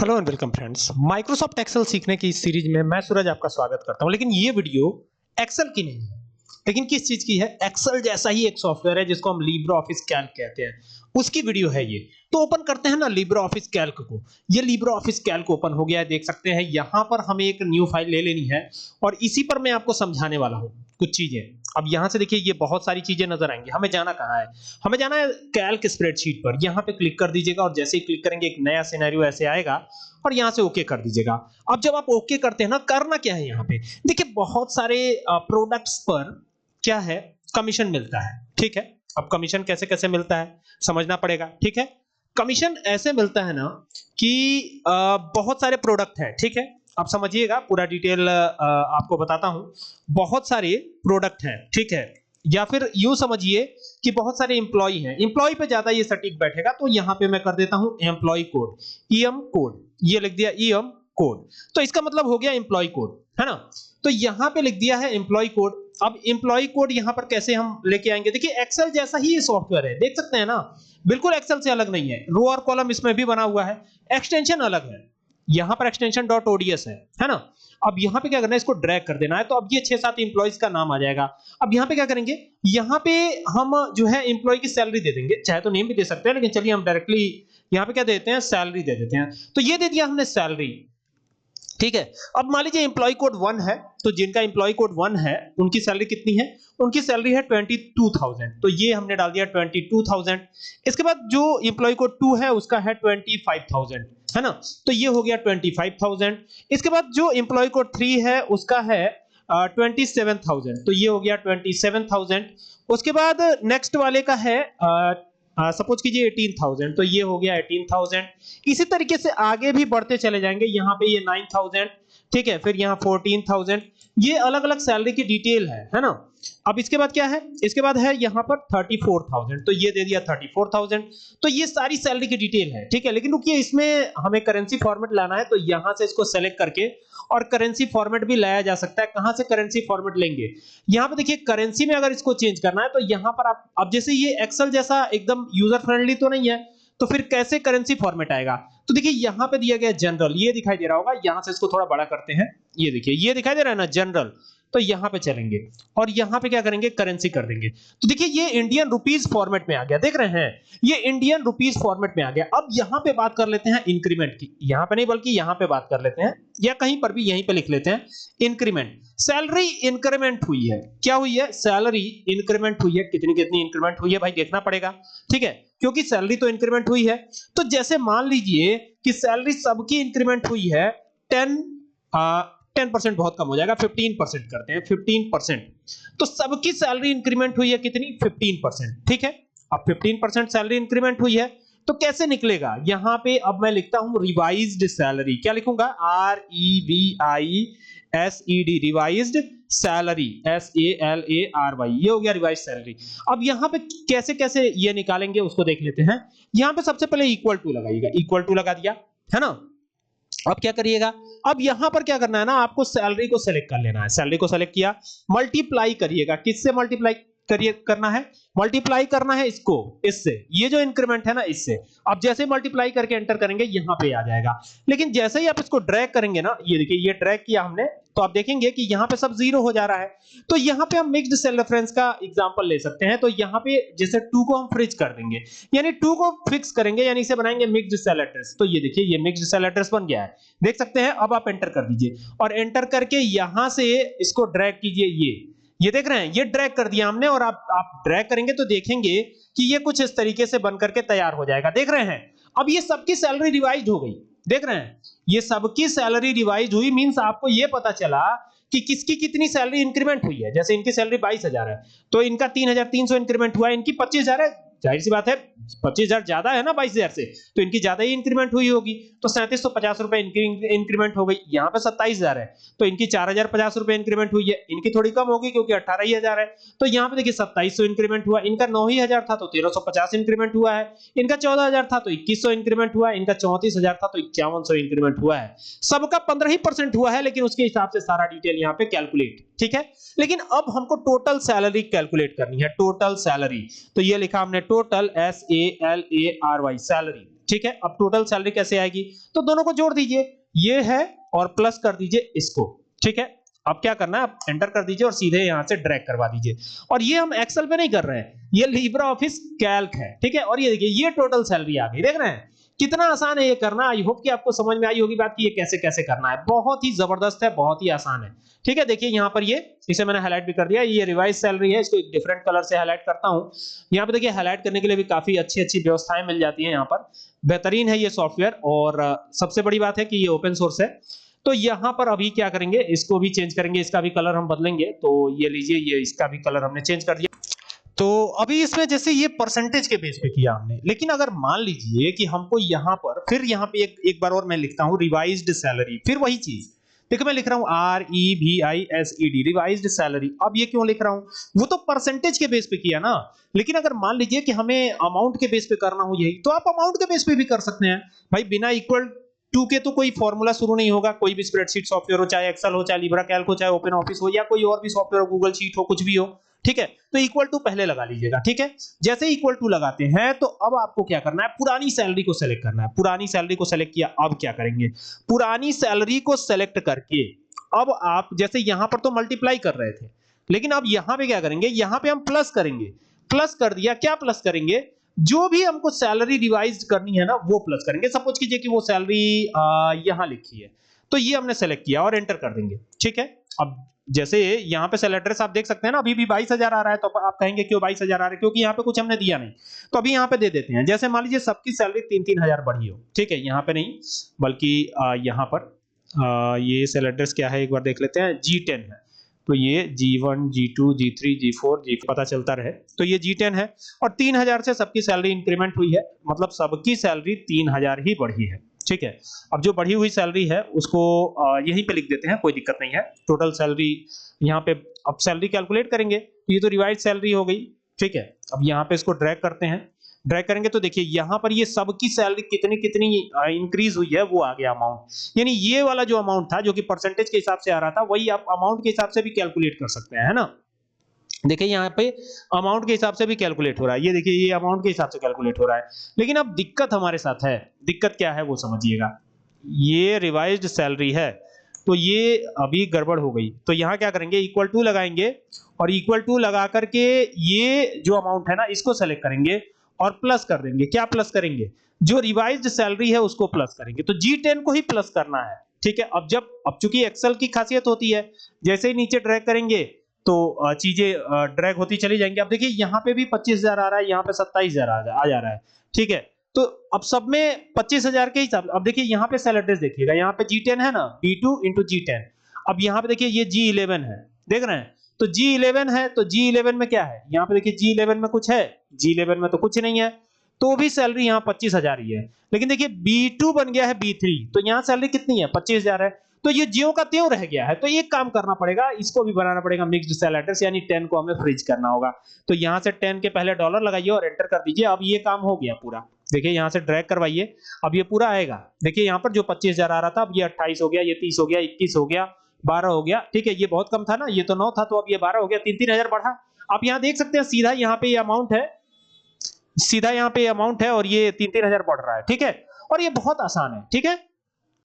Hello and welcome friends. Microsoft Excel सीखने की इस सीरीज में मैं सूरज आपका स्वागत करता हूं। लेकिन ये वीडियो एक्सेल की नहीं है, लेकिन किस चीज की है? एक्सेल जैसा ही एक सॉफ्टवेयर है जिसको हम लिब्रे ऑफिस कैल्क कहते हैं, उसकी वीडियो है ये। तो ओपन करते हैं ना लिब्रे ऑफिस कैल्क को। ये लिब्रे ऑफिस कैल्क ओपन हो गया है, देख सकते हैं। यहां पर हमें एक न्यू फाइल ले लेनी है और इसी पर मैं आपको समझाने वाला हूं कुछ चीजें। अब यहां से देखिए, ये बहुत सारी चीजें नजर आएंगी। हमें जाना कहां है? हमें जाना है कैल्क स्प्रेडशीट पर। यहां पे क्लिक कर दीजिएगा और जैसे ही क्लिक करेंगे एक नया सिनेरियो ऐसे आएगा और यहां से ओके कर दीजिएगा। अब जब आप ओके करते हैं ना, करना क्या है? यहां पे देखिए बहुत सारे प्रोडक्ट्स पर क्या है, कमीशन मिलता है। ठीक है, अब कमीशन कैसे कैसे मिलता है समझना पड़ेगा। ठीक है, कमीशन ऐसे मिलता है ना कि बहुत सारे प्रोडक्ट है। ठीक है, आप समझिएगा, पूरा डिटेल आपको बताता हूं। बहुत सारे प्रोडक्ट हैं, ठीक है, या फिर यूं समझिए कि बहुत सारे एम्प्लॉय हैं। एम्प्लॉय पे ज्यादा ये सटीक बैठेगा, तो यहां पे मैं कर देता हूं एम्प्लॉय कोड, ईएम कोड। ये लिख दिया ईएम कोड, तो इसका मतलब हो गया एम्प्लॉय कोड, है ना। तो यहां पे लिख दिया है एम्प्लॉय कोड। अब एम्प्लॉय कोड यहां पर कैसे हम लेके आएंगे? देखिए एक्सेल जैसा ही ये सॉफ्टवेयर है, देख सकते हैं ना, बिल्कुल एक्सेल से अलग नहीं है। रो और कॉलम इसमें भी बना हुआ है, एक्सटेंशन अलग है। यहां पर एक्सटेंशन .ods है ना। अब यहां पे क्या करना है, इसको ड्रैग कर देना है, तो अब ये 6-7 एम्प्लॉइज का नाम आ जाएगा। अब यहां पे क्या करेंगे, यहां पे हम जो है एम्प्लॉय की सैलरी दे देंगे, चाहे तो नेम भी दे सकते हैं, लेकिन चलिए हम डायरेक्टली यहां पे क्या देते हैं, सैलरी दे देते हैं। तो ये दे दिया हमने सैलरी, ठीक है। अब मान लीजिए एम्प्लॉय कोड 1 है, तो जिनका एम्प्लॉय कोड 1 है उनकी सैलरी कितनी है? उनकी सैलरी है 22,000, तो ये हमने डाल दिया 22,000। इसके बाद जो एम्प्लॉय कोड 2 है उसका है 25,000, है ना, तो ये हो गया 25,000। इसके बाद जो एम्प्लॉय कोड 3 है उसका है 27,000, तो ये हो गया 27,000। उसके बाद नेक्स्ट वाले का है सपोज कीजिए 18,000, तो ये हो गया 18,000। इसी तरीके से आगे भी बढ़ते चले जाएंगे। यहाँ पे ये 9,000, ठीक है, फिर यहाँ 14,000। ये अलग अलग सैलरी की डिटेल है ना। अब इसके बाद क्या है? इसके बाद है यहाँ पर 34,000, तो ये दे दिया 34,000। तो ये सारी सैलरी की डिटेल है, ठीक है। लेकिन रुकिए, इसमें हमें करेंसी फॉर्मेट लाना है, तो यहां से इसको सेलेक्ट करके और करेंसी फॉर्मेट भी लाया जा सकता है। कहां से करेंसी फॉर्मेट लेंगे? यहां पे देखिए, करेंसी में अगर इसको चेंज करना है तो यहां पर आप, अब जैसे ये एक्सेल जैसा एकदम यूजर फ्रेंडली तो नहीं है, तो फिर कैसे करेंसी फॉर्मेट आएगा? तो देखिए यहां पे दिया गया जनरल, ये दिखाई दे रहा होगा। यहां से इसको थोड़ा बड़ा करते हैं, ये देखिए ये दिखाई दे रहा है ना जनरल। तो यहां पे चलेंगे और यहां पे क्या करेंगे, करेंसी कर देंगे। तो देखिए ये इंडियन रुपीस फॉर्मेट में आ गया, देख रहे हैं, ये इंडियन रुपीस फॉर्मेट में आ गया। अब यहां पे बात कर लेते हैं इंक्रीमेंट की, यहां पे नहीं बल्कि यहां पे बात कर लेते हैं, या कहीं पर भी यहीं पे लिख लेते हैं इंक्रीमेंट। सैलरी इंक्रीमेंट हुई है, क्या हुई है? सैलरी इंक्रीमेंट हुई है। कितनी कितनी इंक्रीमेंट हुई है भाई, देखना पड़ेगा, ठीक है, क्योंकि सैलरी तो इंक्रीमेंट हुई है। तो जैसे मान लीजिए कि सैलरी सबकी इंक्रीमेंट हुई है 10% बहुत कम हो जाएगा, 15% करते हैं, 15%। तो सबकी सैलरी इंक्रीमेंट हुई है कितनी? 15%, ठीक है। अब 15% सैलरी इंक्रीमेंट हुई है, तो कैसे निकलेगा? यहां पे अब मैं लिखता हूं रिवाइज्ड सैलरी। क्या लिखूंगा? REVISED, रिवाइज्ड सैलरी, SALARY, ये हो गया रिवाइज्ड सैलरी। अब यहां पे कैसे कैसे ये निकालेंगे उसको देख लेते हैं। यहां पे सबसे पहले इक्वल टू लगाइएगा, इक्वल टू लगा दिया, है ना। अब क्या करिएगा, अब यहां पर क्या करना है ना, आपको सैलरी को सेलेक्ट कर लेना है। सैलरी को सेलेक्ट किया, मल्टीप्लाई करिएगा। किससे मल्टीप्लाई करिए करना है? मल्टीप्लाई करना है इसको, इससे, ये जो इंक्रीमेंट है ना, इससे। अब जैसे मल्टीप्लाई करके एंटर करेंगे यहां पे आ जाएगा। लेकिन जैसे ही आप इसको ड्रैग करेंगे ना, ये देखिए ये ड्रैग किया हमने, तो आप देखेंगे कि यहां पे सब जीरो हो जा रहा है। तो यहां पे हम मिक्स्ड सेल रेफरेंस का एग्जांपल ले सकते हैं। तो यहां पे जैसे 2 को हम फ्रीज कर देंगे, यानी 2 को फिक्स करेंगे, यानी इसे बनाएंगे मिक्स्ड सेल एड्रेस। तो ये देखिए ये मिक्स्ड सेल एड्रेस बन गया है, देख सकते हैं। अब आप एंटर कर दीजिए और एंटर करके यहां से इसको ड्रैग कीजिए, ये देख रहे हैं, ये ड्रैग कर दिया हमने। और आप ड्रैग करेंगे तो देखेंगे कि ये कुछ इस तरीके से बनकर के तैयार हो जाएगा, देख रहे हैं। अब ये सबकी सैलरी रिवाइज हो गई, देख रहे हैं, ये सबकी सैलरी रिवाइज हुई, मींस आपको ये पता चला कि किसकी कितनी सैलरी इंक्रीमेंट हुई है। जैसे इनकी सैलरी 22,000 है, तो इनका 3,300 इंक्रीमेंट हुआ है, इनकी 25,000 है। जाहिर सी बात है 25,000 ज्यादा है ना 22,000 से, तो इनकी ज्यादा ही इंक्रीमेंट हुई होगी। तो 3750 रुपए इंक्रीमेंट हो गई। यहाँ पे 27,000 है, तो इनकी 4,050 रुपए इंक्रीमेंट हुई है। इनकी थोड़ी कम होगी क्योंकि 18,000 है, तो यहाँ पे देखिए 2700 इंक्रीमेंट हुआ। इनका 9,000 था तो 1,350 इंक्रीमेंट हुआ है। इनका 14,000 था तो 2,100 इंक्रीमेंट हुआ है। इनका 34,000 था तो 5,100 इंक्रीमेंट हुआ है। सबका 15% हुआ है, लेकिन उसके हिसाब से सारा डिटेल यहाँ पे कैलकुलेट, ठीक है। लेकिन अब हमको टोटल सैलरी कैलकुलेट करनी है, टोटल सैलरी। तो ये लिखा हमने टोटल, SALARY, सैलरी। ठीक है। अब टोटल सैलरी कैसे आएगी, तो दोनों को जोड़ दीजिए, ये है और प्लस कर दीजिए इसको, ठीक है। अब क्या करना है, आप एंटर कर दीजिए और सीधे यहां से ड्रैग करवा दीजिए। और ये हम एक्सेल पे नहीं कर रहे हैं, ये लिब्रा ऑफिस कैल्क है, ठीक है। और ये देखिए ये टोटल सैलरी आ गई, देख रहे हैं कितना आसान है ये करना। आई होप कि आपको समझ में आई होगी बात कि ये कैसे कैसे करना है। बहुत ही जबरदस्त है, बहुत ही आसान है, ठीक है। देखिए यहाँ पर ये, इसे मैंने हाईलाइट भी कर दिया, ये रिवाइज सैलरी है, इसको एक डिफरेंट कलर से हाईलाइट करता हूं। यहाँ पे देखिए हाईलाइट करने के लिए भी काफी अच्छी अच्छी व्यवस्थाएं मिल जाती हैं यहाँ पर, बेहतरीन है ये सॉफ्टवेयर। और सबसे बड़ी बात है कि ये ओपन सोर्स है। तो यहाँ पर अभी क्या करेंगे, इसको भी चेंज करेंगे, इसका भी कलर हम बदलेंगे। तो ये लीजिए, ये इसका भी कलर हमने चेंज कर दिया। तो अभी इसमें जैसे ये परसेंटेज के बेस पे किया हमने, लेकिन अगर मान लीजिए कि हमको यहाँ पर फिर यहाँ पे एक बार और मैं लिखता हूँ रिवाइज्ड सैलरी, फिर वही चीज देखो मैं लिख रहा हूँ REVISED रिवाइज्ड सैलरी। अब ये क्यों लिख रहा हूँ, वो तो परसेंटेज के बेस पे किया ना, लेकिन अगर मान लीजिए कि हमें अमाउंट के बेस पे करना हो यही, तो आप अमाउंट के बेस पे भी कर सकते हैं भाई। बिना इक्वल टू के तो कोई फॉर्मूला शुरू नहीं होगा। कोई भी स्प्रेडशीट सॉफ्टवेयर हो, चाहे एक्सेल हो, चाहे लिब्रा कैल्क हो, चाहे ओपन ऑफिस हो, या कोई और भी सॉफ्टवेयर हो, गूगल शीट हो, कुछ भी हो, ठीक है। तो इक्वल टू पहले लगा लीजिएगा, ठीक है। जैसे इक्वल टू लगाते हैं तो अब आपको क्या करना है, पुरानी सैलरी को सेलेक्ट करना है। पुरानी सैलरी को सेलेक्ट किया, अब क्या करेंगे, पुरानी सैलरी को सेलेक्ट करके अब आप जैसे यहां पर तो मल्टीप्लाई कर रहे थे, लेकिन अब यहां पे क्या करेंगे, यहां पे हम प्लस करेंगे। प्लस कर दिया, क्या प्लस करेंगे, जो भी हमको सैलरी रिवाइज करनी है ना वो प्लस करेंगे। सपोज कीजिए कि वो सैलरी यहां लिखी है, तो ये हमने सेलेक्ट किया और एंटर कर देंगे, ठीक है। अब जैसे यहाँ पे सेल एड्रेस आप देख सकते हैं ना, अभी भी 22,000 आ रहा है। तो आप कहेंगे क्यों 22,000 आ रहा है, क्योंकि यहाँ पे कुछ हमने दिया नहीं, तो अभी यहाँ पे दे देते हैं। जैसे मान लीजिए सबकी सैलरी 3-3 हजार बढ़ी हो, ठीक है, यहाँ पे नहीं बल्कि यहाँ पर ये सेल एड्रेस क्या है एक बार देख लेते हैं, G10 है। तो ये G1 G2 G3 G4 G पता चलता रहे, तो ये G10 है। और 3,000 से सबकी सैलरी इंक्रीमेंट हुई है, मतलब सबकी सैलरी 3,000 ही बढ़ी है, ठीक है। अब जो बढ़ी हुई सैलरी है उसको यहीं पे लिख देते हैं, कोई दिक्कत नहीं है। टोटल सैलरी यहाँ पे अब सैलरी कैलकुलेट करेंगे, तो ये तो रिवाइज सैलरी हो गई, ठीक है। अब यहाँ पे इसको ड्रैग करते हैं, ड्रैग करेंगे तो देखिए यहाँ पर ये सबकी सैलरी कितनी कितनी इंक्रीज हुई है वो आ गया अमाउंट। यानी ये वाला जो अमाउंट था जो कि परसेंटेज के हिसाब से आ रहा था, वही आप अमाउंट के हिसाब से भी कैलकुलेट कर सकते हैं, है ना। देखिए यहाँ पे अमाउंट के हिसाब से भी कैलकुलेट हो रहा है, ये देखिए ये अमाउंट के हिसाब से कैलकुलेट हो रहा है। लेकिन अब दिक्कत हमारे साथ है, दिक्कत क्या है वो समझिएगा। ये रिवाइज्ड सैलरी है, तो ये अभी गड़बड़ हो गई। तो यहाँ क्या करेंगे, इक्वल टू लगाएंगे और इक्वल टू लगा करके ये जो अमाउंट है ना इसको सेलेक्ट करेंगे और प्लस कर देंगे। क्या प्लस करेंगे, जो रिवाइज्ड सैलरी है उसको प्लस करेंगे। तो G10 को ही प्लस करना है, ठीक है। अब चूंकि एक्सेल की खासियत होती है, जैसे ही नीचे ड्रैग करेंगे तो चीजें ड्रैग होती चली जाएंगी। अब देखिए यहाँ पे भी 25,000 आ रहा है, यहाँ पे 27,000 आ जा रहा है, ठीक है। तो अब सब में 25,000 के हिसाब। अब देखिए यहाँ पे सेल एड्रेस देखिएगा, यहाँ पे G10 है ना, B2 into G10। अब यहाँ पे देखिए ये G11 है, देख रहे हैं। तो G11 है, तो G11 में क्या है, यहाँ पे देखिए G11 में कुछ है, G11 में तो कुछ नहीं है, तो भी सैलरी यहाँ 25,000 ही है। लेकिन देखिए B2 बन गया है B3, तो यहाँ सैलरी कितनी है, 25,000 है। तो ये ज्यों का त्यों रह गया है। तो एक काम करना पड़ेगा, इसको भी बनाना पड़ेगा मिक्स्ड सेल एड्रेस, यानी 10 को हमें फ्रीज करना होगा। तो यहाँ से 10 के पहले डॉलर लगाइए और एंटर कर दीजिए। अब ये काम हो गया पूरा। देखिए यहाँ से ड्रैग करवाइए, अब ये पूरा आएगा। देखिए यहाँ पर जो 25,000 आ रहा था, अब ये 28 हो गया, ये 30 हो गया, 21 हो गया, 12 हो गया, ठीक है। ये बहुत कम था ना, ये तो 9 था, तो अब ये 12 हो गया, 3-3 हजार बढ़ा। आप यहाँ देख सकते हैं सीधा यहाँ पे ये अमाउंट है, सीधा यहाँ पे अमाउंट है और ये 3-3 हजार बढ़ रहा है, ठीक है। और ये बहुत आसान है, ठीक है।